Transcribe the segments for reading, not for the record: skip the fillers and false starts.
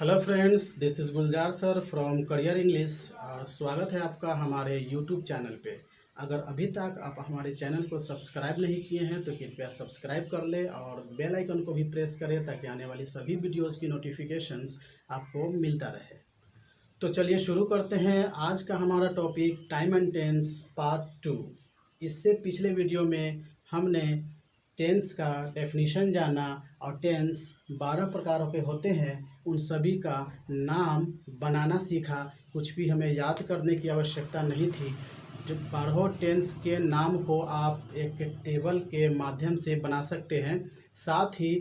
Hello friends, this is Gulzar sir from career English. स्वागत है आपका हमारे यूट्यूब चैनल पे। अगर अभी तक आप हमारे चैनल को सब्सक्राइब नहीं किए हैं तो कृपया सब्सक्राइब कर लें और बेल आइकन को भी प्रेस करें ताकि आने वाली सभी वीडियोस की नोटिफिकेशंस आपको मिलता रहे। तो चलिए शुरू करते हैं। आज का हमारा topic time and tense part 2। इससे पिछले वीडियो में हमने टेंस का डेफिनेशन जाना और टेंस 12 प्रकारों के होते हैं, उन सभी का नाम बनाना सीखा। कुछ भी हमें याद करने की आवश्यकता नहीं थी। जो 12 टेंस के नाम को आप एक टेबल के माध्यम से बना सकते हैं, साथ ही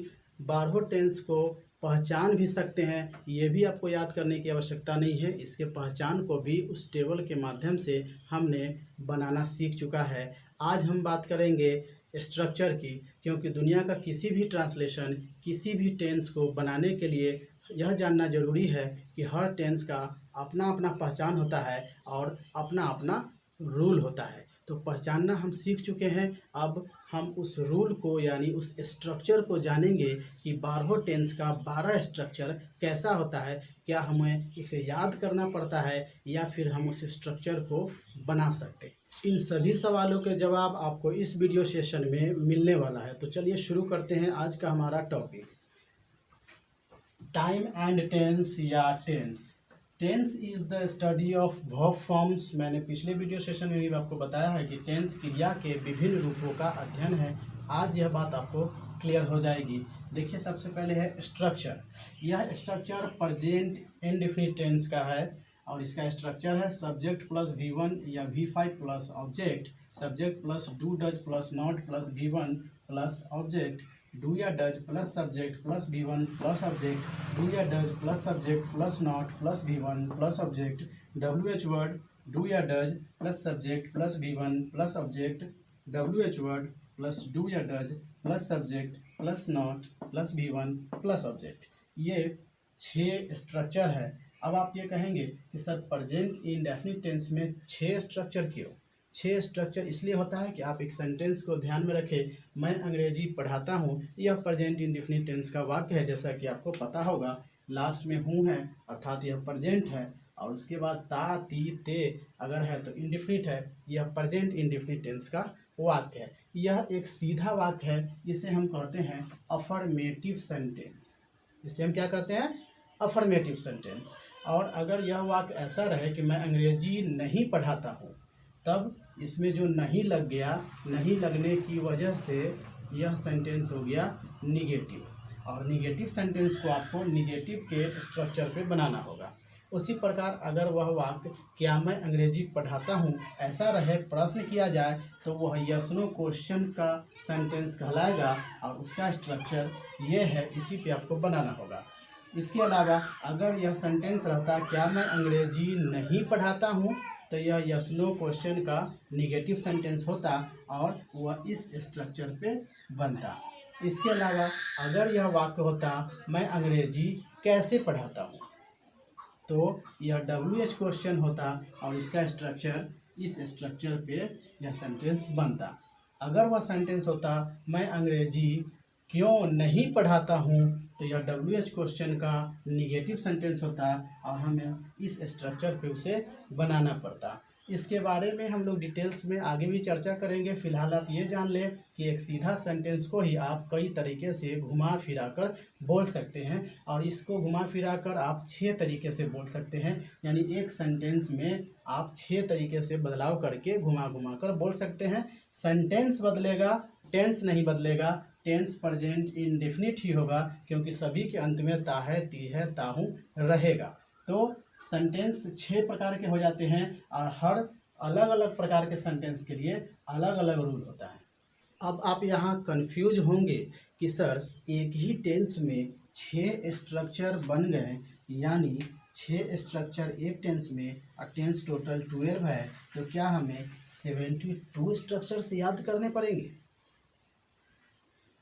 12 टेंस को पहचान भी सकते हैं। ये भी आपको याद करने की आवश्यकता नहीं है, इसके पहचान को भी उस टेबल के माध्यम से हमने बनाना सीख चुका है। आज हम बात करेंगे स्ट्रक्चर की, क्योंकि दुनिया का किसी भी ट्रांसलेशन, किसी भी टेंस को बनाने के लिए यह जानना जरूरी है कि हर टेंस का अपना अपना पहचान होता है और अपना अपना रूल होता है। तो पहचानना हम सीख चुके हैं। अब हम उस रूल को यानी उस स्ट्रक्चर को जानेंगे कि 12 टेंस का 12 स्ट्रक्चर कैसा होता है। क्या हमें इसे याद करना पड़ता है या फिर हम उस स्ट्रक्चर को बना सकते हैं। इन सभी सवालों के जवाब आपको इस वीडियो सेशन में मिलने वाला है। तो चलिए शुरू करते हैं आज का हमारा टॉपिक, टाइम एंड टेंस या tense. Tense is the study of verb forms. मैंने पिछले वीडियो सेशन में भी आपको बताया है कि टेंस क्रिया के विभिन्न रूपों का अध्ययन है। आज यह बात आपको क्लियर हो जाएगी। देखिए, सबसे पहले है स्ट्रक्चर। यह स्ट्रक्चर प्रेजेंट इंडेफिनिट टेंस का है और इसका स्ट्रक्चर है सब्जेक्ट प्लस V1 या V5 plus object, subject plus do does plus not plus V1 plus object, do या does plus subject plus V1 plus object, do या does plus subject plus not plus V1 plus object, WH word do या does plus subject plus V1 plus object, WH word plus do या does plus subject plus not plus V1 plus object. ये 6 structure है। अब आप ये कहेंगे कि sir present indefinite tense में 6 स्ट्रक्चर क्यों? 6 स्ट्रक्चर इसलिए होता है कि आप एक सेंटेंस को ध्यान में रखें। मैं अंग्रेजी पढ़ाता हूँ, यह प्रेजेंट इंडेफिनिट टेंस का वाक्य है। जैसा कि आपको पता होगा, लास्ट में हूँ है अर्थात यह प्रेजेंट है, और उसके बाद ता ती ते अगर है तो इंडेफिनिट है। यह प्रेजेंट इंडेफिनिट टेंस का वाक्य है। यह एक सीधा वाक्य है। इसे हम कहते हैं अफर्मेटिव सेंटेंस। इसे हम क्या कहते हैं? Affirmative sentence. और अगर यह वाक्य ऐसा रहे कि मैं अंग्रेजी नहीं पढ़ाता हूँ, तब इसमें जो नहीं लग गया, नहीं लगने की वजह से यह सेंटेंस हो गया निगेटिव, और निगेटिव सेंटेंस को आपको निगेटिव के स्ट्रक्चर पे बनाना होगा। उसी प्रकार अगर वह वाक्य क्या मैं अंग्रेजी पढ़ाता हूँ ऐसा रहे, प्रश्न किया जाए, तो वह यस नो क्वेश्चन का सेंटेंस कहलाएगा और उसका स्ट्रक्चर ये है। इसी पे आपको बनाना होगा। इसके अलावा अगर यह सेंटेंस रहता क्या मैं अंग्रेजी नहीं पढ़ाता हूँ, तो यह यस नो क्वेश्चन का निगेटिव सेंटेंस होता और वह इस स्ट्रक्चर पे बनता। इसके अलावा अगर यह वाक्य होता मैं अंग्रेजी कैसे पढ़ाता हूँ, तो यह WH क्वेश्चन होता और इसका स्ट्रक्चर इस स्ट्रक्चर पे यह सेंटेंस बनता। अगर वह सेंटेंस होता मैं अंग्रेजी क्यों नहीं पढ़ाता हूँ, तो यह WH क्वेश्चन का निगेटिव सेंटेंस होता और हमें इस स्ट्रक्चर पे उसे बनाना पड़ता। इसके बारे में हम लोग डिटेल्स में आगे भी चर्चा करेंगे। फिलहाल आप ये जान लें कि एक सीधा सेंटेंस को ही आप कई तरीके से घुमा फिरा कर बोल सकते हैं, और इसको घुमा फिरा कर आप 6 तरीके से बोल सकते हैं। यानी एक सेंटेंस में आप 6 तरीके से बदलाव करके घुमा घुमा कर बोल सकते हैं। सेंटेंस बदलेगा, टेंस नहीं बदलेगा। टेंस प्रेजेंट इंडेफिनिट ही होगा, क्योंकि सभी के अंत में ता है, ती है, ताहू रहेगा। तो सेंटेंस 6 प्रकार के हो जाते हैं और हर अलग अलग प्रकार के सेंटेंस के लिए अलग अलग रूल होता है। अब आप यहाँ कंफ्यूज होंगे कि सर एक ही टेंस में 6 स्ट्रक्चर बन गए, यानी 6 स्ट्रक्चर एक टेंस में और टेंस टोटल 12 है, तो क्या हमें 72 स्ट्रक्चर से याद करने पड़ेंगे?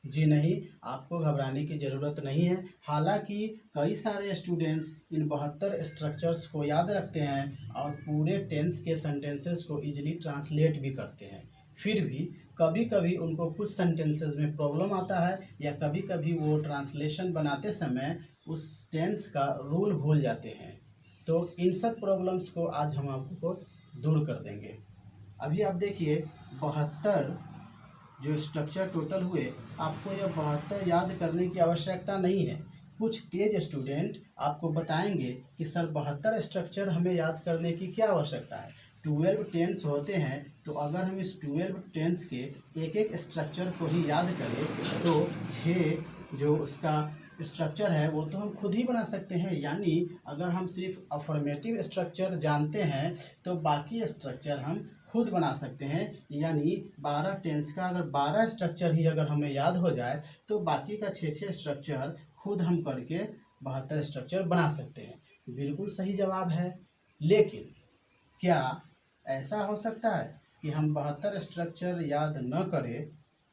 जी नहीं, आपको घबराने की ज़रूरत नहीं है। हालांकि कई सारे स्टूडेंट्स इन 72 स्ट्रक्चर्स को याद रखते हैं और पूरे टेंस के सेंटेंसेस को इजीली ट्रांसलेट भी करते हैं। फिर भी कभी कभी उनको कुछ सेंटेंसेस में प्रॉब्लम आता है, या कभी कभी वो ट्रांसलेशन बनाते समय उस टेंस का रूल भूल जाते हैं। तो इन सब प्रॉब्लम्स को आज हम आपको दूर कर देंगे। अभी आप देखिए 72 जो स्ट्रक्चर टोटल हुए, आपको यह 72 याद करने की आवश्यकता नहीं है। कुछ तेज स्टूडेंट आपको बताएंगे कि सर 72 स्ट्रक्चर हमें याद करने की क्या आवश्यकता है। 12 टेंस होते हैं, तो अगर हम इस 12 टेंस के एक एक स्ट्रक्चर को ही याद करें तो 6 जो उसका स्ट्रक्चर है वो तो हम खुद ही बना सकते हैं। यानी अगर हम सिर्फ अफर्मेटिव स्ट्रक्चर जानते हैं तो बाकी स्ट्रक्चर हम खुद बना सकते हैं। यानी 12 टेंस का अगर 12 स्ट्रक्चर ही अगर हमें याद हो जाए तो बाकी का 6 स्ट्रक्चर खुद हम करके 72 स्ट्रक्चर बना सकते हैं। बिल्कुल सही जवाब है। लेकिन क्या ऐसा हो सकता है कि हम 72 स्ट्रक्चर याद न करें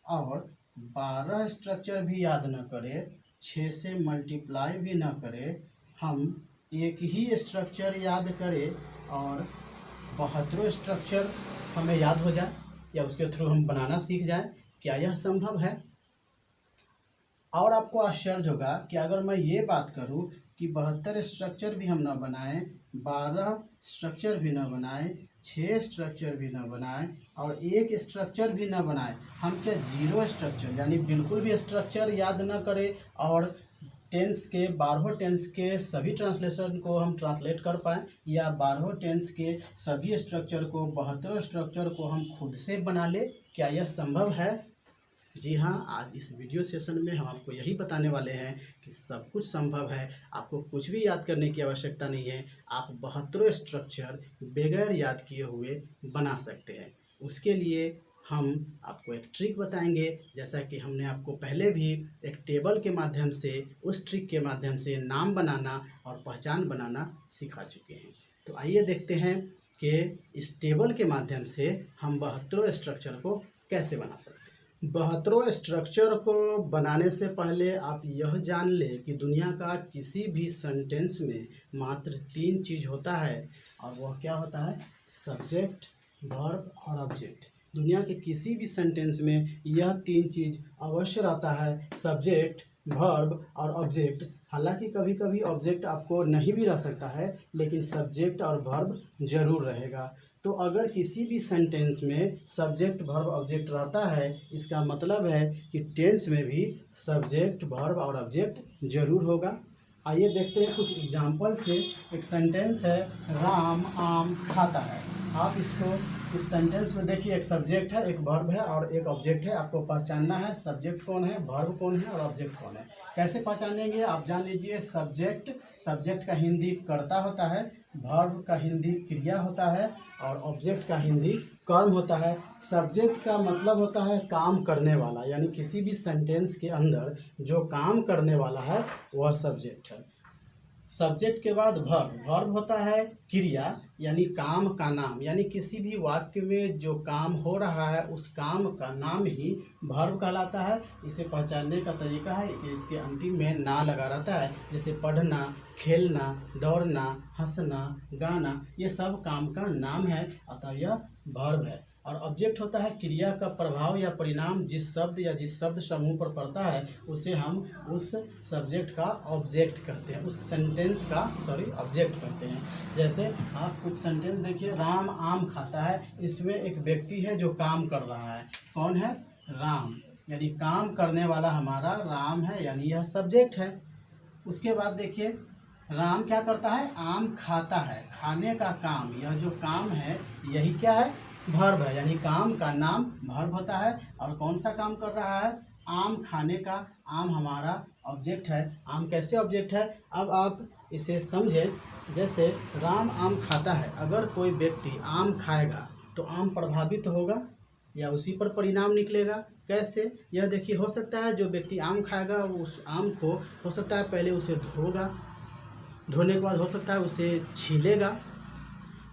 और 12 स्ट्रक्चर भी याद न करें, 6 से मल्टीप्लाई भी न करें, हम एक ही स्ट्रक्चर याद करें और 72 स्ट्रक्चर हमें याद हो जाए या उसके थ्रू हम बनाना सीख जाएं? क्या यह संभव है? और आपको आश्चर्य होगा कि अगर मैं ये बात करूं कि 72 स्ट्रक्चर भी हम ना बनाएं, 12 स्ट्रक्चर भी ना बनाएं, 6 स्ट्रक्चर भी ना बनाएं और एक स्ट्रक्चर भी ना बनाएं, हम क्या 0 स्ट्रक्चर यानी बिल्कुल भी स्ट्रक्चर याद ना करें और टेंस के 12 टेंस के सभी ट्रांसलेशन को हम ट्रांसलेट कर पाएँ या 12 टेंस के सभी स्ट्रक्चर को 72 स्ट्रक्चर को हम खुद से बना ले? क्या यह संभव है? जी हाँ, आज इस वीडियो सेशन में हम आपको यही बताने वाले हैं कि सब कुछ संभव है। आपको कुछ भी याद करने की आवश्यकता नहीं है। आप 72 स्ट्रक्चर बगैर याद किए हुए बना सकते हैं। उसके लिए हम आपको एक ट्रिक बताएंगे, जैसा कि हमने आपको पहले भी एक टेबल के माध्यम से, उस ट्रिक के माध्यम से नाम बनाना और पहचान बनाना सिखा चुके हैं। तो आइए देखते हैं कि इस टेबल के माध्यम से हम 72 स्ट्रक्चर को कैसे बना सकते हैं। 72 स्ट्रक्चर को बनाने से पहले आप यह जान लें कि दुनिया का किसी भी सेंटेंस में मात्र 3 चीज़ होता है और वह क्या होता है? सब्जेक्ट, वर्ब और ऑब्जेक्ट। दुनिया के किसी भी सेंटेंस में यह 3 चीज़ अवश्य रहता है, सब्जेक्ट, वर्ब और ऑब्जेक्ट। हालांकि कभी कभी ऑब्जेक्ट आपको नहीं भी रह सकता है, लेकिन सब्जेक्ट और वर्ब जरूर रहेगा। तो अगर किसी भी सेंटेंस में सब्जेक्ट, वर्ब, ऑब्जेक्ट रहता है, इसका मतलब है कि टेंस में भी सब्जेक्ट, वर्ब और ऑब्जेक्ट जरूर होगा। आइए देखते हैं कुछ एग्जाम्पल से। एक सेंटेंस है, राम आम खाता है। आप इसको इस सेंटेंस में देखिए, एक सब्जेक्ट है, एक वर्ब है और एक ऑब्जेक्ट है। आपको पहचानना है सब्जेक्ट कौन है, वर्ब कौन है और ऑब्जेक्ट कौन है। कैसे पहचानेंगे? आप जान लीजिए, सब्जेक्ट का हिंदी कर्ता होता है, वर्ब का हिंदी क्रिया होता है और ऑब्जेक्ट का हिंदी कर्म होता है। सब्जेक्ट का मतलब होता है काम करने वाला, यानी किसी भी सेंटेंस के अंदर जो काम करने वाला है वह सब्जेक्ट है। सब्जेक्ट के बाद वर्ब होता है क्रिया, यानी काम का नाम, यानी किसी भी वाक्य में जो काम हो रहा है उस काम का नाम ही वर्ब कहलाता है। इसे पहचानने का तरीका है कि इसके अंतिम में ना लगा रहता है, जैसे पढ़ना, खेलना, दौड़ना, हंसना, गाना, ये सब काम का नाम है, अतः यह वर्ब है। और ऑब्जेक्ट होता है क्रिया का प्रभाव या परिणाम, जिस शब्द या जिस शब्द समूह पर पड़ता है उसे हम उस सब्जेक्ट का ऑब्जेक्ट कहते हैं, उस सेंटेंस का ऑब्जेक्ट कहते हैं। जैसे आप कुछ सेंटेंस देखिए, राम आम खाता है, इसमें एक व्यक्ति है जो काम कर रहा है। कौन है? राम, यानी काम करने वाला हमारा राम है, यानी यह सब्जेक्ट है। उसके बाद देखिए, राम क्या करता है? आम खाता है, खाने का काम, यह जो काम है यही क्या है? वर्ब है, यानी काम का नाम वर्ब होता है। और कौन सा काम कर रहा है? आम खाने का। आम हमारा ऑब्जेक्ट है। आम कैसे ऑब्जेक्ट है? अब आप इसे समझें, जैसे राम आम खाता है, अगर कोई व्यक्ति आम खाएगा तो आम प्रभावित होगा या उसी पर परिणाम निकलेगा। कैसे? यह देखिए, हो सकता है जो व्यक्ति आम खाएगा उस आम को हो सकता है पहले उसे धोगा, धोने के बाद हो सकता है उसे छीलेगा,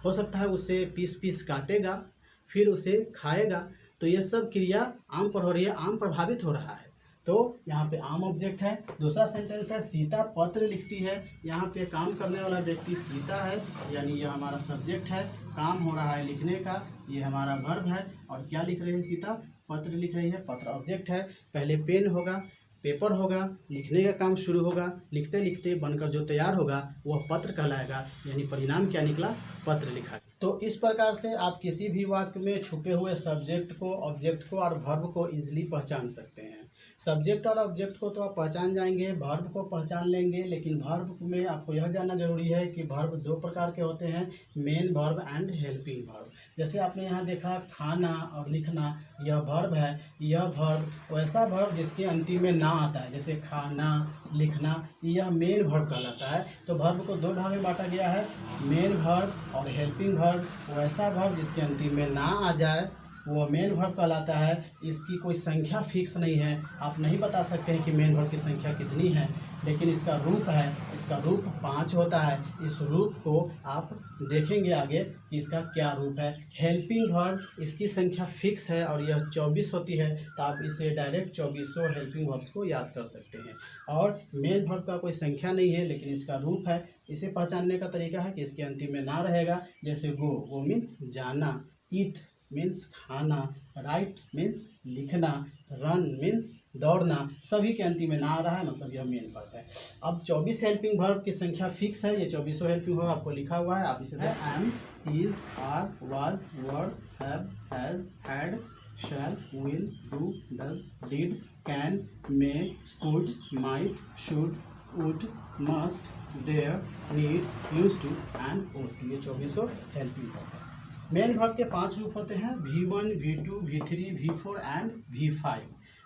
हो सकता है उसे पीस पीस काटेगा, फिर उसे खाएगा। तो ये सब क्रिया आम पर हो रही है, आम प्रभावित हो रहा है, तो यहाँ पे आम ऑब्जेक्ट है। दूसरा सेंटेंस है, सीता पत्र लिखती है। यहाँ पे काम करने वाला व्यक्ति सीता है, यानी यह हमारा सब्जेक्ट है। काम हो रहा है लिखने का, ये हमारा वर्ब है। और क्या लिख रही है सीता? पत्र लिख रही है, पत्र ऑब्जेक्ट है। पहले पेन होगा, पेपर होगा, लिखने का काम शुरू होगा, लिखते लिखते बनकर जो तैयार होगा वह पत्र कहलाएगा, यानी परिणाम क्या निकला, पत्र लिखा। तो इस प्रकार से आप किसी भी वाक्य में छुपे हुए सब्जेक्ट को, ऑब्जेक्ट को और वर्ब को इजीली पहचान सकते हैं। सब्जेक्ट और ऑब्जेक्ट को तो आप पहचान जाएंगे, वर्ब को पहचान लेंगे, लेकिन वर्ब में आपको यह जानना जरूरी है कि वर्ब दो प्रकार के होते हैं, main verb and helping verb. जैसे आपने यहाँ देखा खाना और लिखना, यह वर्ब है। यह वर्ब वैसा वर्ब जिसके अंतिम में ना आता है, जैसे खाना, लिखना, यह मेन वर्ब कहलाता है। तो वर्ब को दो भाग में बांटा गया है, मेन वर्ब और हेल्पिंग वर्ब। वैसा वर्ब जिसके अंतिम में ना आ जाए वो मेन वर्ब कहलाता है। इसकी कोई संख्या फिक्स नहीं है, आप नहीं बता सकते हैं कि मेन वर्ब की संख्या कितनी है, लेकिन इसका रूप है, इसका रूप 5 होता है। इस रूप को आप देखेंगे आगे कि इसका क्या रूप है। हेल्पिंग वर्ब, इसकी संख्या फिक्स है और यह 24 होती है, तो आप इसे डायरेक्ट 24 हेल्पिंग वर्ब्स को याद कर सकते हैं। और मेन वर्ब का कोई संख्या नहीं है, लेकिन इसका रूप है। इसे पहचानने का तरीका है कि इसके अंतिम में ना रहेगा, जैसे गो मीन्स जाना, ईट मीन्स खाना, राइट मीन्स लिखना, रन मीन्स दौड़ना, सभी के अंतिम में ना आ रहा है, मतलब यह मेन वर्ब है। अब 24 हेल्पिंग वर्ब की संख्या फिक्स है, ये 24 हेल्पिंग वर्ब आपको लिखा हुआ है, आप इसे am, is, are, was, were, have, has, had, shall, will, do, does, did, can, may, could, might, should, would, must, dare, need, used to and ought to, ये 24 हेल्पिंग वर्ब है। Main verb के 5 रूप होते हैं, V1, V2, V3, V4 and V5।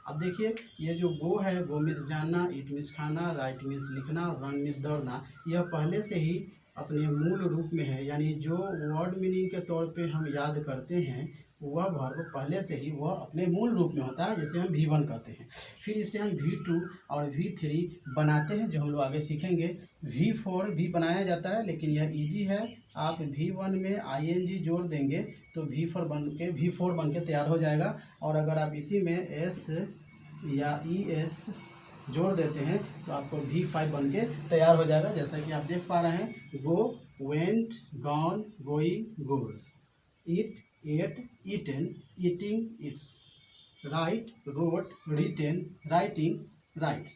अब देखिए, ये जो गो है, गो मीन्स जाना, ईट मीन्स खाना, राइट मीन्स लिखना, रन मीन्स दौड़ना, यह पहले से ही अपने मूल रूप में है, यानी जो वर्ड मीनिंग के तौर पे हम याद करते हैं वह वर्ब पहले से ही वह अपने मूल रूप में होता है, जिसे हम V1 कहते हैं। फिर इसे हम V2 और V3 बनाते हैं, जो हम लोग आगे सीखेंगे। V4 भी बनाया जाता है, लेकिन यह इजी है। आप V1 में ing जोड़ देंगे तो V4 बन के तैयार हो जाएगा। और अगर आप इसी में S या ES जोड़ देते हैं तो आपको V5 बन के तैयार हो जाएगा, जैसा कि आप देख पा रहे हैं। Go, went, gone, going, goes, eat, ate, eaten, eating, eats, write, wrote, written, writing, writes,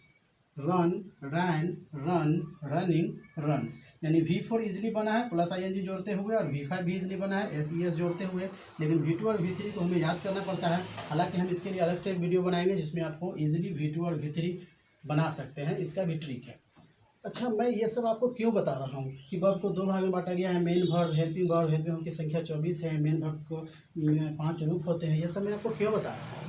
run, ran, run, running, runs. यानी V4 इजीली बना है प्लस ing जोड़ते हुए, और V5 भी इजीली बना है SES जोड़ते हुए, लेकिन V2 और V3 को हमें याद करना पड़ता है। हालांकि हम इसके लिए अलग से एक वीडियो बनाएंगे जिसमें आपको इजीली V2 और V3 बना सकते हैं, इसका भी ट्रिक है। अच्छा, मैं ये सब आपको क्यों बता रहा हूँ कि वर्ब को दो भाग में बांटा गया है, main verb, helping verb. Helping verb की संख्या 24 है, मेन वर्ब को 5 रूप होते हैं। ये सब मैं आपको क्यों बता रहा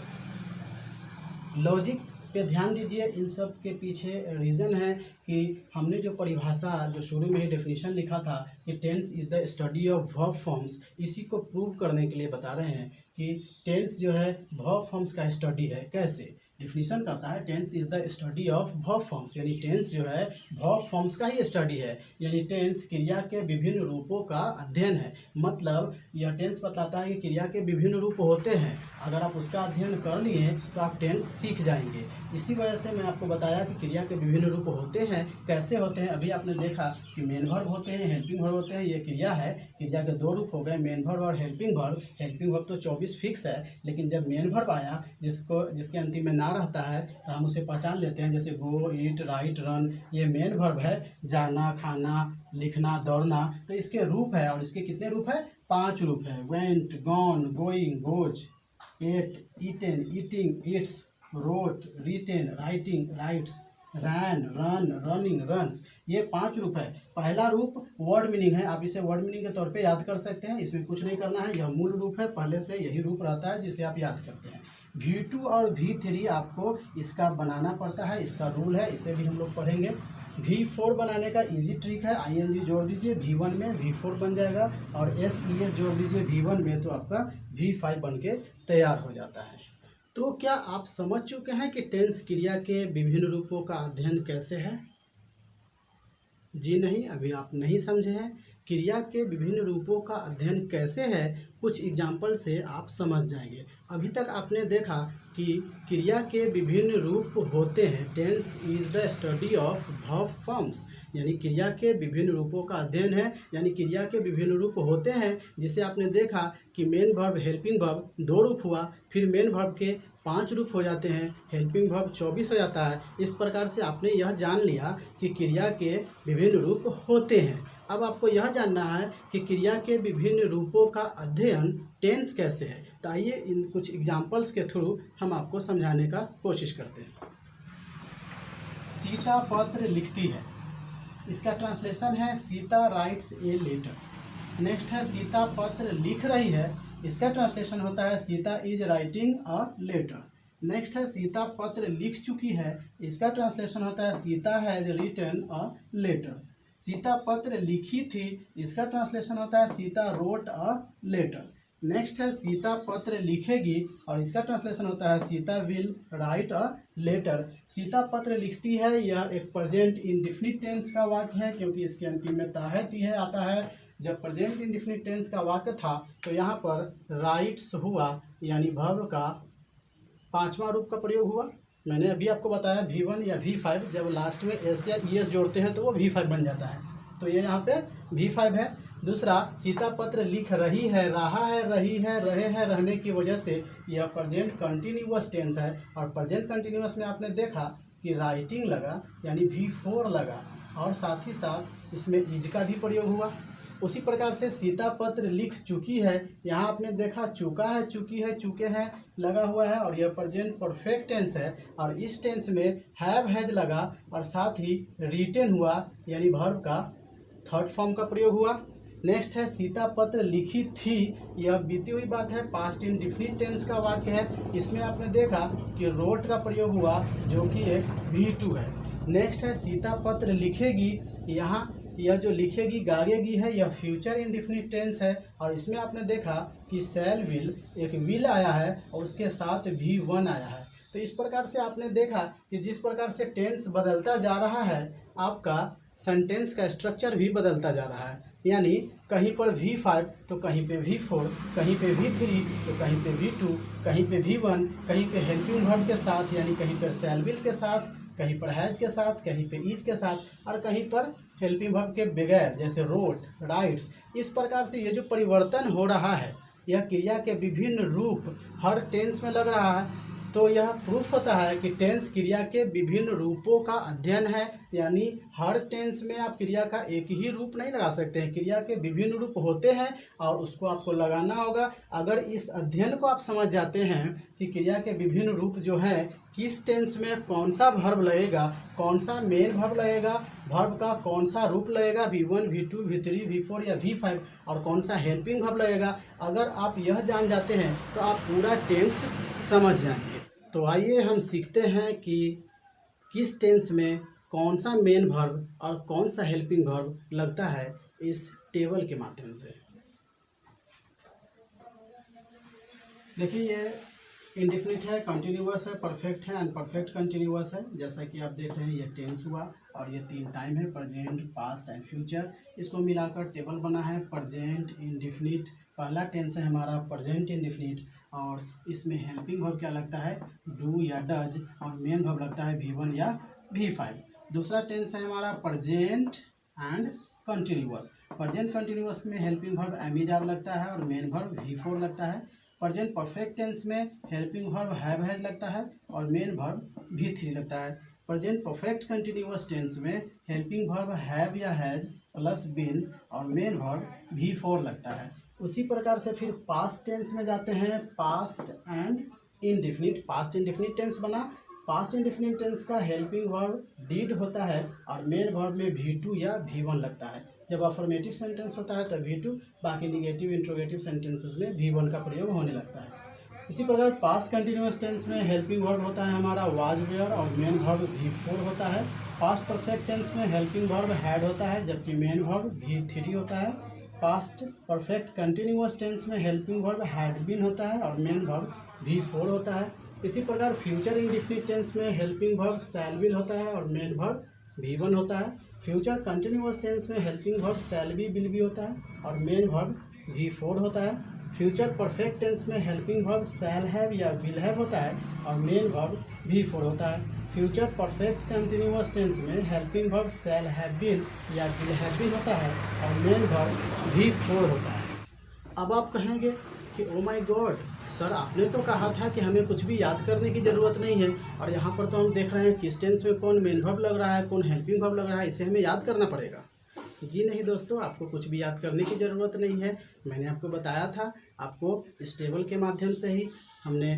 हूँ, लॉजिक पे ध्यान दीजिए। इन सब के पीछे रीज़न है कि हमने जो परिभाषा, जो शुरू में ही डेफिनेशन लिखा था कि tense is the study of verb forms, इसी को प्रूव करने के लिए बता रहे हैं कि टेंस जो है वर्ब फॉर्म्स का स्टडी है। कैसे? डिफिनीशन कहता है tense is the study of verb forms, यानी टेंस जो है वर्ब फॉर्म्स का ही स्टडी है, यानी टेंस क्रिया के विभिन्न रूपों का अध्ययन है। मतलब यह टेंस बतलाता है कि क्रिया के विभिन्न रूप होते हैं, अगर आप उसका अध्ययन कर लिए तो आप टेंस सीख जाएंगे। इसी वजह से मैं आपको बताया कि क्रिया के विभिन्न रूप होते हैं। कैसे होते हैं? अभी आपने देखा कि मेन वर्ब होते हैं, हेल्पिंग वर्ब होते हैं। ये क्रिया है, क्रिया के 2 रूप हो गए, मेन वर्ब और हेल्पिंग वर्ब। हेल्पिंग वर्ब तो 24 फिक्स है, लेकिन जब मेन वर्ब आया जिसके अंतिम में ना रहता है तो हम उसे पहचान लेते हैं, जैसे गो, ईट, राइट, रन। ये मेन वर्ब है, जाना, खाना, लिखना, दौड़ना। तो इसके रूप है, और इसके कितने रूप है? 5 रूप है। Went, gone, going, goes, ate, eaten, eating, eats, wrote, written, writing, writes, ran, run, running, runs. ये 5 रूप है। पहला रूप वर्ड मीनिंग है, आप इसे वर्ड मीनिंग के तौर पे याद कर सकते हैं, इसमें कुछ नहीं करना है। यह मूल रूप है, पहले से यही रूप रहता है जिसे आप याद करते हैं। V2 और V3 आपको इसका बनाना पड़ता है, इसका रूल है, इसे भी हम लोग पढ़ेंगे। V4 बनाने का इजी ट्रिक है, ing जोड़ दीजिए V1 में, V4 बन जाएगा, और SES जोड़ दीजिए V1 में, तो आपका V5 बन के तैयार हो जाता है। तो क्या आप समझ चुके हैं कि टेंस क्रिया के विभिन्न रूपों का अध्ययन कैसे है? जी नहीं, अभी आप नहीं समझे हैं। क्रिया के विभिन्न रूपों का अध्ययन कैसे है, कुछ एग्जाम्पल से आप समझ जाएंगे। अभी तक आपने देखा कि क्रिया के विभिन्न रूप होते हैं। Tense is the study of verb forms, यानी क्रिया के विभिन्न रूपों का अध्ययन है, यानी क्रिया के विभिन्न रूप होते हैं। जिसे आपने देखा कि मेन वर्ब, हेल्पिंग वर्ब 2 रूप हुआ, फिर मेन वर्ब के 5 रूप हो जाते हैं, हेल्पिंग वर्ब 24 हो जाता है। इस प्रकार से आपने यह जान लिया कि क्रिया के विभिन्न रूप होते हैं। अब आपको यह जानना है कि क्रिया के विभिन्न रूपों का अध्ययन टेंस कैसे है। तो आइए इन कुछ एग्जाम्पल्स के थ्रू हम आपको समझाने का कोशिश करते हैं। सीता पत्र लिखती है, इसका ट्रांसलेशन है Sita writes a letter. Next है सीता पत्र लिख रही है, इसका ट्रांसलेशन होता है Sita is writing a letter. Next है सीता पत्र लिख चुकी है, इसका ट्रांसलेशन होता है Sita has written a letter. Sita पत्र लिखी थी, इसका ट्रांसलेशन होता है Sita wrote a letter. Next है सीता पत्र लिखेगी और इसका ट्रांसलेशन होता है Sita will write a letter. Sita पत्र लिखती है, यह एक प्रेजेंट इंडेफिनिट टेंस का वाक्य है, क्योंकि इसके अंतिम में है आता है। जब प्रेजेंट इंडेफिनिट टेंस का वाक्य था तो यहाँ पर राइट्स हुआ, यानी वर्ब का 5वां रूप का प्रयोग हुआ। मैंने अभी आपको बताया V1 या V5, जब लास्ट में एस या ES जोड़ते हैं तो वो V5 बन जाता है, तो ये यहाँ पे V5 है। दूसरा, सीता पत्र लिख रही है, रहा है, रही है, रहे हैं, रहने की वजह से यह प्रेजेंट कंटिन्यूअस टेंस है। और प्रेजेंट कंटिन्यूअस में आपने देखा कि राइटिंग लगा, यानी V4 लगा, और साथ ही साथ इसमें इज का भी प्रयोग हुआ। उसी प्रकार से सीता पत्र लिख चुकी है, यहाँ आपने देखा चुका है, चुकी है, चुके हैं लगा हुआ है, और यह प्रेजेंट परफेक्ट टेंस है। और इस टेंस में हैव हैज लगा और साथ ही रिटेन हुआ, यानी वर्ब का 3rd फॉर्म का प्रयोग हुआ। नेक्स्ट है सीता पत्र लिखी थी, यह बीती हुई बात है, पास्ट इंडेफिनिट टेंस का वाक्य है। इसमें आपने देखा कि रोट का प्रयोग हुआ, जो कि एक V2 है। नेक्स्ट है सीता पत्र लिखेगी, यहाँ यह जो लिखेगी गागेगी है, यह फ्यूचर इंडेफिनिट टेंस है। और इसमें आपने देखा कि शैल विल, एक विल आया है और उसके साथ V1 आया है। तो इस प्रकार से आपने देखा कि जिस प्रकार से टेंस बदलता जा रहा है, आपका सेंटेंस का स्ट्रक्चर भी बदलता जा रहा है। यानी कहीं पर V5 तो कहीं पे V4, कहीं पे V3 तो कहीं पे V2, कहीं पे V1, कहीं पे हेल्पिंग वर्ब के साथ, यानी कहीं पर शैल विल के साथ, कहीं पर हैज के साथ, कहीं पे इज के साथ, और कहीं पर हेल्पिंग वर्ब के बगैर, जैसे रोट, राइट्स। इस प्रकार से ये जो परिवर्तन हो रहा है, यह क्रिया के विभिन्न रूप हर टेंस में लग रहा है। तो यह प्रूफ होता है कि टेंस क्रिया के विभिन्न रूपों का अध्ययन है, यानी हर टेंस में आप क्रिया का एक ही रूप नहीं लगा सकते हैं। क्रिया के विभिन्न रूप होते हैं और उसको आपको लगाना होगा। अगर इस अध्ययन को आप समझ जाते हैं कि क्रिया के विभिन्न रूप जो हैं, किस टेंस में कौन सा वर्ब लगेगा, कौन सा मेन वर्ब लगेगा, वर्ब का कौन सा रूप लगेगा, V1, V2, V3, V4 या V5, और कौन सा हेल्पिंग वर्ब लगेगा, अगर आप यह जान जाते हैं तो आप पूरा टेंस समझ जाएंगे। तो आइए हम सीखते हैं कि किस टेंस में कौन सा मेन वर्ब और कौन सा हेल्पिंग वर्ब लगता है, इस टेबल के माध्यम से। देखिए, ये इंडेफिनिट है, कंटिन्यूअस है, परफेक्ट है, अनपरफेक्ट कंटिन्यूअस है। जैसा कि आप देख रहे हैं, ये टेंस हुआ और ये 3 टाइम है, प्रेजेंट, पास्ट एंड फ्यूचर। इसको मिलाकर टेबल बना है। प्रेजेंट इंडेफिनिट, पहला टेंस है हमारा प्रेजेंट इंडेफिनिट, और इसमें हेल्पिंग वर्ब क्या लगता है, डू या डज, और मेन वर्ब लगता है V1 या V5। दूसरा टेंस है हमारा present and continuous. Present continuous में हेल्पिंग वर्ब एमिजार लगता है और मेन वर्ब V4 लगता है। प्रेजेंट परफेक्ट टेंस में हेल्पिंग वर्ब हैव हैज लगता है और मेन वर्ब V3 लगता है। प्रेजेंट परफेक्ट कंटिन्यूअस टेंस में हेल्पिंग वर्ब हैव या हैज प्लस बीन और मेन वर्ब V4 लगता है। उसी प्रकार से फिर पास्ट टेंस में जाते हैं, past and indefinite. Past indefinite tense बना। पास्ट इंडेफिनिट टेंस का हेल्पिंग वर्ब डिड होता है और मेन वर्ब में V2 या V1 लगता है। जब अफर्मेटिव सेंटेंस होता है तो V2, बाकी निगेटिव इंट्रोगेटिव सेंटेंसेस में V1 का प्रयोग होने लगता है। इसी प्रकार पास्ट कंटिन्यूअस टेंस में हेल्पिंग वर्ब होता है हमारा वाज, वेयर, और मेन वर्ब V4 होता है। पास्ट परफेक्ट टेंस में हेल्पिंग वर्ब हैड होता है, जबकि मेन वर्ब V3 होता है। पास्ट परफेक्ट कंटिन्यूअस टेंस में हेल्पिंग वर्ब हैड बीन होता है और मेन वर्ब V4 होता है। इसी प्रकार फ्यूचर इंडेफिनिट टेंस में हेल्पिंग वर्ब शैल विल होता है और मेन वर्ब V1 होता है। फ्यूचर कंटिन्यूअस टेंस में helping verb shall be will be होता है और मेन वर्ब V4 होता है। फ्यूचर परफेक्ट टेंस में हेल्पिंग वर्ब शैल हैव या विल हैव होता है और मेन वर्ब V4 होता है। फ्यूचर परफेक्ट कंटिन्यूअस टेंस में helping verb shall have been या विल हैव बीन होता है और मेन वर्ब V4 होता है। अब आप कहेंगे कि ओ माय गॉड सर, आपने तो कहा था कि हमें कुछ भी याद करने की ज़रूरत नहीं है और यहाँ पर तो हम देख रहे हैं किस टेंस में कौन मेन वर्ब लग रहा है, कौन हेल्पिंग वर्ब लग रहा है, इसे हमें याद करना पड़ेगा। जी नहीं दोस्तों, आपको कुछ भी याद करने की ज़रूरत नहीं है। मैंने आपको बताया था, आपको इस टेबल के माध्यम से ही हमने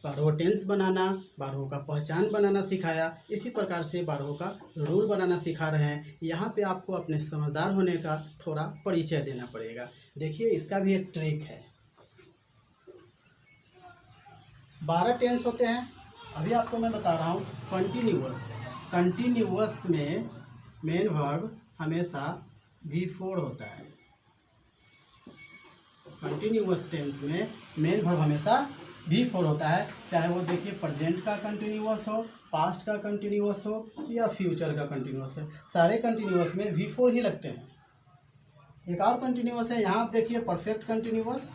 12 टेंस बनाना, 12 का पहचान बनाना सिखाया। इसी प्रकार से 12 का रूल बनाना सिखा रहे हैं। यहाँ पे आपको अपने समझदार होने का थोड़ा परिचय देना पड़ेगा। देखिए, इसका भी एक ट्रिक है। 12 टेंस होते हैं। अभी आपको मैं बता रहा हूँ कंटिन्यूअस में मेन वर्ब हमेशा V4 होता है। कंटिन्यूअस टेंस में मेन वर्ब हमेशा V4 होता है, चाहे वो देखिए प्रेजेंट का कंटिन्यूअस हो, पास्ट का कंटिन्यूअस हो या फ्यूचर का कंटिन्यूअस है, सारे कंटिन्यूअस में V4 ही लगते हैं। एक और कंटिन्यूअस है, यहाँ आप देखिए परफेक्ट कंटिन्यूअस,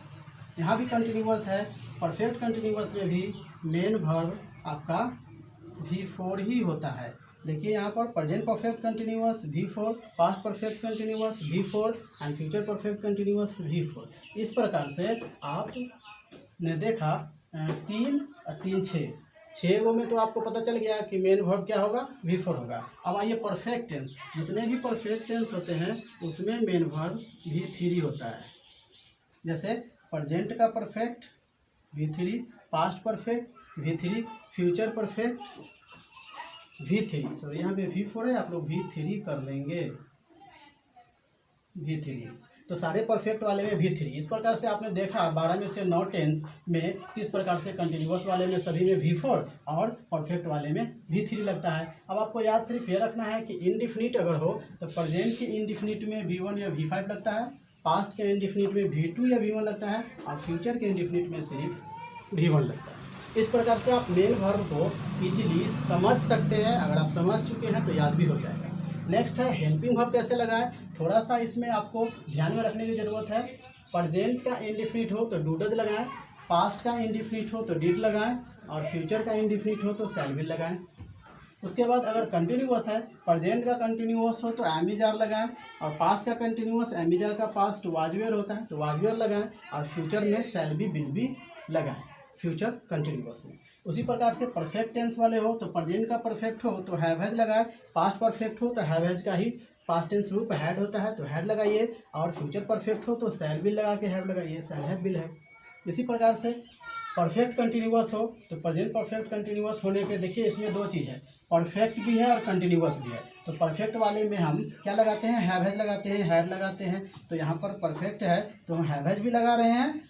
यहाँ भी कंटिन्यूअस है। परफेक्ट कंटिन्यूअस में भी मेन वर्ब आपका V4 ही होता है। देखिए यहाँ पर present perfect continuous V4, past perfect continuous V4 and future perfect continuous V4। इस प्रकार से आपने देखा 3 3 6 गो में तो आपको पता चल गया कि मेन वर्ब क्या होगा, V4 होगा। अब आइए परफेक्ट टेंस, जितने भी परफेक्ट टेंस होते हैं उसमें मेन वर्ब V3 होता है। जैसे प्रेजेंट का perfect V3, past perfect V3, future perfect V3। Sir यहाँ पे V4 है, आप लोग V3 कर लेंगे, V3। तो सारे परफेक्ट वाले में V3। इस प्रकार से आपने देखा 12 में से 9 टेंस में किस प्रकार से कंटिन्यूअस वाले में सभी में V4 और परफेक्ट वाले में V3 लगता है। अब आपको याद सिर्फ ये रखना है कि इंडिफिनिट अगर हो तो प्रेजेंट के इंडिफिनिट में V1 या V5 लगता है, पास्ट के इंडिफिनिट में V2 या V1 लगता है और फ्यूचर के इंडिफिनिट में सिर्फ V1 लगता है। इस प्रकार से आप मेन वर्ब को इजीली समझ सकते हैं। अगर आप समझ चुके हैं तो याद भी हो जाएगा। नेक्स्ट है हेल्पिंग वर्ब कैसे लगाएं। थोड़ा सा इसमें आपको ध्यान में रखने की ज़रूरत है। प्रेजेंट का इंडिफिनिट हो तो डू डज लगाएं, पास्ट का इंडिफिनिट हो तो डिड लगाएं और फ्यूचर का इंडिफिनिट हो तो शैल विल लगाएं। उसके बाद अगर कंटिन्यूअस है, प्रेजेंट का कंटिन्यूअस हो तो एम इज आर लगाएं और पास्ट का कंटिन्यूअस एम इज आर का पास्ट वाज वेयर होता है तो वाज वेयर लगाएं और फ्यूचर में शैल बी विल बी लगाएं फ्यूचर कंटिन्यूअस में। उसी प्रकार से परफेक्ट टेंस वाले हो तो प्रेजेंट का परफेक्ट हो तो हैव हैज लगाए, पास्ट परफेक्ट हो तो हैव हैज का ही पास्ट टेंस रूप हैड होता है तो हैड लगाइए और फ्यूचर परफेक्ट हो तो शैल विल लगा के हैव लगाइए, शैल हैव विल हैव। इसी प्रकार से परफेक्ट कंटिन्यूअस हो तो प्रेजेंट परफेक्ट कंटिन्यूअस होने पे देखिए इसमें दो चीज़ है, परफेक्ट भी है और कंटिन्यूअस भी है। तो परफेक्ट वाले में हम क्या लगाते हैं, हैव हैज लगाते हैं, हैड लगाते हैं। तो यहाँ पर परफेक्ट है तो हम हैव हैज भी लगा रहे हैं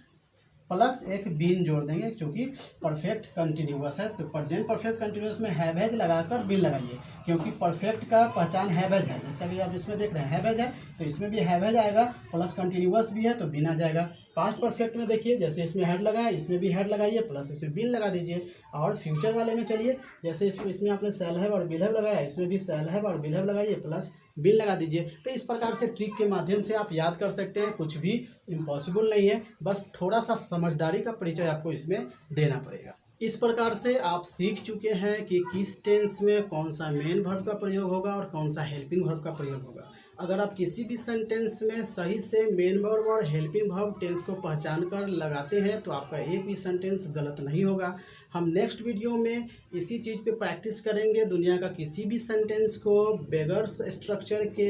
प्लस एक बीन जोड़ देंगे क्योंकि परफेक्ट कंटिन्यूअस है। तो प्रेजेंट परफेक्ट कंटिन्यूअस में हैव हैज लगाकर बीन लगाइए क्योंकि परफेक्ट का पहचान हैव हैज है। जैसा कि आप इसमें देख रहे हैं हैव हैज है तो इसमें भी हैव हैज आएगा प्लस कंटिन्यूअस भी है तो बीन आ जाएगा। पास्ट परफेक्ट में देखिए जैसे इसमें हैड लगाया इसमें भी हैड लगाइए प्लस इसमें बीन लगा दीजिए। और फ्यूचर वाले में चलिए जैसे इसमें आपने शैल हैव और विल हैव लगाया इसमें भी शैल हैव और विल हैव लगाइए प्लस बिल लगा दीजिए। तो इस प्रकार से ट्रिक के माध्यम से आप याद कर सकते हैं। कुछ भी इम्पॉसिबल नहीं है, बस थोड़ा सा समझदारी का परिचय आपको इसमें देना पड़ेगा। इस प्रकार से आप सीख चुके हैं कि किस टेंस में कौन सा मेन वर्ब का प्रयोग होगा और कौन सा हेल्पिंग वर्ब का प्रयोग होगा। अगर आप किसी भी सेंटेंस में सही से मेन वर्ब और हेल्पिंग वर्ब टेंस को पहचान कर लगाते हैं तो आपका एक भी सेंटेंस गलत नहीं होगा। हम नेक्स्ट वीडियो में इसी चीज़ पे प्रैक्टिस करेंगे। दुनिया का किसी भी सेंटेंस को बगैर स्ट्रक्चर के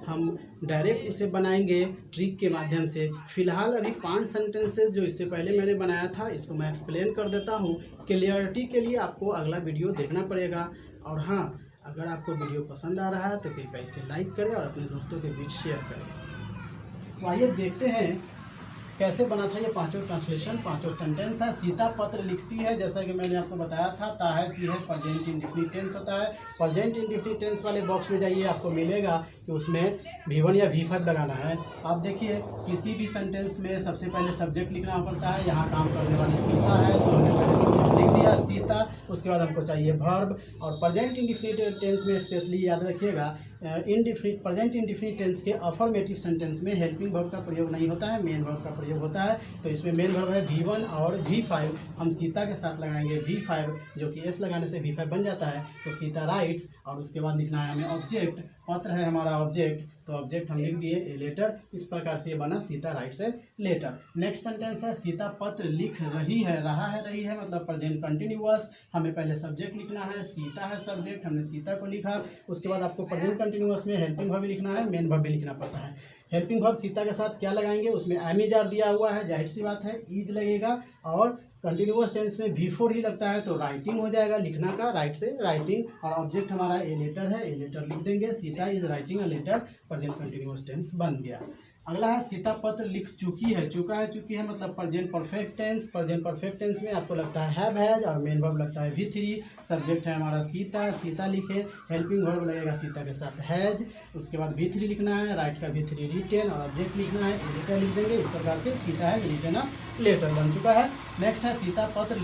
हम डायरेक्ट उसे बनाएंगे ट्रिक के माध्यम से। फिलहाल अभी 5 सेंटेंसेस जो इससे पहले मैंने बनाया था इसको मैं एक्सप्लेन कर देता हूँ। क्लियरिटी के लिए आपको अगला वीडियो देखना पड़ेगा। और हाँ, अगर आपको वीडियो पसंद आ रहा है तो कृपया इसे लाइक करें और अपने दोस्तों के बीच शेयर करें। तो आइए देखते हैं कैसे बना था ये पांचों ट्रांसलेशन, पांचों सेंटेंस है। सीता पत्र लिखती है, जैसा कि मैंने आपको बताया था, ता है, ती है, प्रेजेंट इंडेफिनिट टेंस होता है। प्रेजेंट इंडेफिनिट टेंस वाले बॉक्स में जाइए, आपको मिलेगा कि उसमें V1 या V5 लगाना है। आप देखिए किसी भी सेंटेंस में सबसे पहले सब्जेक्ट लिखना पड़ता है। यहाँ काम करने वाली सीता है तो हमने पहले सब्जेक्ट लिख दिया सीता। उसके बाद हमको चाहिए वर्ब। और प्रेजेंट इंडेफिनिट टेंस में स्पेशली याद रखिएगा इंडिफिनिट प्रेजेंट इंडिफिनिट टेंस के अफर्मेटिव सेंटेंस में हेल्पिंग वर्ब का प्रयोग नहीं होता है, मेन वर्ब का प्रयोग होता है। तो इसमें मेन वर्ब है V1 और V5, हम सीता के साथ लगाएंगे V5, जो कि S लगाने से V5 बन जाता है। तो सीता राइट्स, और उसके बाद लिखना है हमें ऑब्जेक्ट, पत्र है हमारा ऑब्जेक्ट, तो ऑब्जेक्ट हम लिख दिए ए लेटर। इस प्रकार से ये बना Sita writes a letter. Next sentence है सीता पत्र लिख रही है, रहा है रही है मतलब प्रेजेंट कंटिन्यूअस। हमें पहले सब्जेक्ट लिखना है, सीता है सब्जेक्ट, हमने सीता को लिखा। उसके बाद आपको प्रेजेंट कंटिन्यूअस में हेल्पिंग वर्ब भी लिखना है, मेन वर्ब भी लिखना पड़ता है। हेल्पिंग वर्ब सीता के साथ क्या लगाएंगे, उसमें एम इज आर दिया हुआ है, जाहिर सी बात है इज लगेगा, और कंटिन्यूअस टेंस में V4 ही लगता है, तो राइटिंग हो जाएगा, लिखना का, राइट से राइटिंग, और ऑब्जेक्ट हमारा ए लेटर है, ए लेटर लिख देंगे। Sita is writing a letter, present continuous tense बन गया। अगला है सीता पत्र लिख चुकी है, चुका है चुकी है मतलब present perfect tense. Present perfect tense में आपको लगता है हैव हैज, और मेन वर्ब लगता है V3। सब्जेक्ट है हमारा सीता, सीता लिखे, हेल्पिंग वर्ब लगेगा सीता के साथ हैज, उसके बाद V3 लिखना है, राइट का V3 रिटेन, और ऑब्जेक्ट लिखना है ए लेटर लिख देंगे। इस प्रकार से सीता है रिटेन अ लेटर बन चुका है। नेक्स्ट है सीता पत्र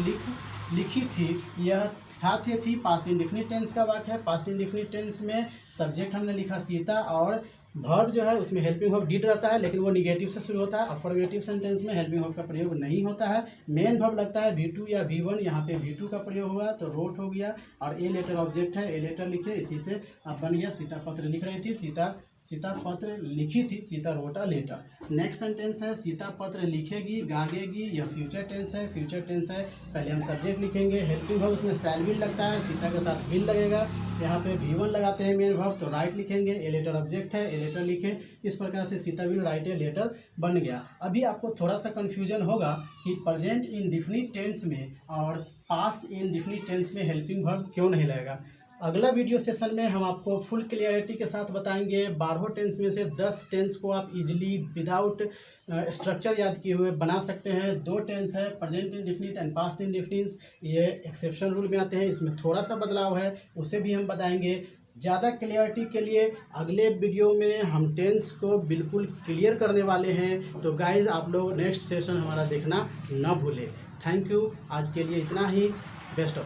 लिखी थी, यह था थे थी पास्ट इंडिफिनिट टेंस का वाक्य है। पास्ट इंडिफिनिट टेंस में सब्जेक्ट हमने लिखा सीता, और वर्ब जो है उसमें हेल्पिंग वर्ब डिड रहता है, लेकिन वो निगेटिव से शुरू होता है। अफर्मेटिव सेंटेंस में हेल्पिंग वर्ब का प्रयोग नहीं होता है। मेन वर्ब लगता है V2 या V1, यहाँ पे V2 का प्रयोग हुआ तो रोट हो गया, और ए लेटर ऑब्जेक्ट है, ए लेटर लिखे, इसी से अब बन गया सीता पत्र लिख रही थी, सीता पत्र लिखी थी, Sita wrote a letter. Next sentence है सीता पत्र लिखेगी गागेगी, यह फ्यूचर टेंस है, फ्यूचर टेंस है। पहले हम सब्जेक्ट लिखेंगे, हेल्पिंग वर्ब उसमें शैल विल लगता है, सीता के साथ विल लगेगा। यहाँ पे V1 लगाते हैं मेन वर्ब, तो राइट लिखेंगे, ए लेटर ऑब्जेक्ट है, ए लेटर लिखे। इस प्रकार से Sita will write a letter बन गया। अभी आपको थोड़ा सा कन्फ्यूजन होगा कि प्रेजेंट इंडिफिनिट टेंस में और पास्ट इंडिफिनिट टेंस में हेल्पिंग वर्ब क्यों नहीं लगेगा। अगला वीडियो सेशन में हम आपको फुल क्लियरिटी के साथ बताएंगे। 12 टेंस में से 10 टेंस को आप इजीली विदाउट स्ट्रक्चर याद किए हुए बना सकते हैं। 2 टेंस है, present indefinite and past indefinite, ये एक्सेप्शन रूल में आते हैं, इसमें थोड़ा सा बदलाव है, उसे भी हम बताएंगे। ज़्यादा क्लियरिटी के लिए अगले वीडियो में हम टेंस को बिल्कुल क्लियर करने वाले हैं, तो गाइज आप लोग नेक्स्ट सेशन हमारा देखना ना भूलें। थैंक यू, आज के लिए इतना ही, बेस्ट ऑफ।